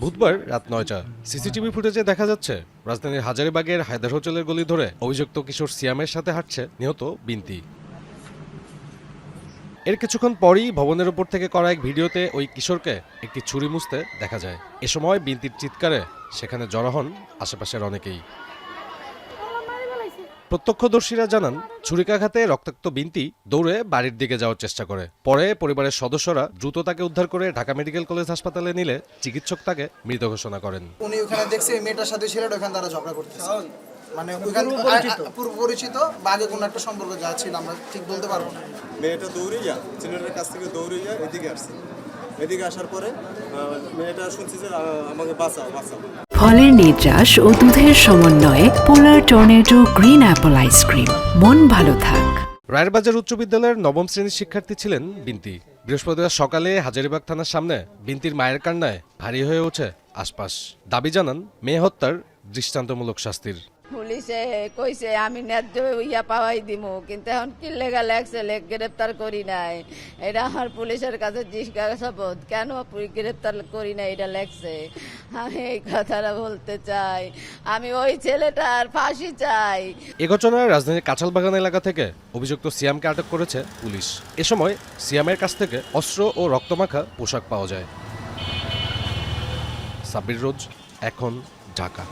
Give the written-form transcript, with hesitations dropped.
বুধবার রাত ৯টা সিসিটিভি ফুটেজে দেখা যাচ্ছে রাজধানীর হাজারীবাগের হায়দার হোটেলের গলি ধরে অভিযুক্ত কিশোর সিয়ামের সাথে হাঁটছে নিহত বিনতি। এর কিছুক্ষণ পরই ভবনের উপর থেকে করা এক ভিডিওতে ওই কিশোরকে একটি ছুরি মুছতে দেখা যায়। এ সময় বিনতির চিৎকারে সেখানে জড়ো হন আশেপাশের অনেকেই। প্রত্যক্ষদর্শীরা জানান, ছুরিকাঘাতে রক্তাক্ত বিনতি দৌড়ে বাড়ির দিকে যাওয়ার চেষ্টা করে। পরে পরিবারের সদস্যরা দ্রুত তাকে উদ্ধার করে ঢাকা মেডিকেল কলেজ হাসপাতালে নিলে চিকিৎসক তাকে মৃত ঘোষণা করেন। উনি ওখানে দেখছে মেয়েটার সাথে ছেলেটা ওখানে তারা ঝগড়া করতেছে, মানে ওখানে পূর্ব পরিচিত বা আগে কোনো একটা সম্পর্ক যা ছিল আমরা ঠিক বলতে পারবো না। মেয়েটা দৌড়ে ছেলেটার কাছ থেকে দৌড়ে এদিকে আসছে। এদিকে আসার পরে মেয়েটা শুনছি যে আমাকে বাঁচাও বাঁচাও। ফলের নির্যাস ও দুধের সমন্বয়ে পোলার টর্নেডো গ্রিন অ্যাপল আইসক্রিম। মন ভালো থাক। রায়েরবাজার উচ্চ বিদ্যালয়ের নবম শ্রেণীর শিক্ষার্থী ছিলেন বিনতি। বৃহস্পতিবার সকালে হাজারীবাগ থানার সামনে বিনতির মায়ের কান্নায় ভারী হয়ে ওঠে আশপাশ। দাবি জানান মেয়ে হত্যার দৃষ্টান্তমূলক শাস্তির। পুলিশে কইছে আমি ন্যায্য ইয়া পাওয়াই দিমু, কিন্তু এখন কি লেগা লাগছে গ্রেপ্তার করি নাই। এটা আমার পুলিশের কাছে জিজ্ঞাসাবাদ কেন গ্রেপ্তার করি নাই এটা লাগছে। আমি এই কথাটা বলতে চাই, আমি ওই ছেলেটার ফাঁসি চাই। এ ঘটনায় রাজধানীর কাঁচালবাগান এলাকা থেকে অভিযুক্ত সিয়ামকে আটক করেছে পুলিশ। এ সময় সিয়ামের কাছ থেকে অস্ত্র ও রক্তমাখা পোশাক পাওয়া যায়। সাব্বির রোজ, এখন, ঢাকা।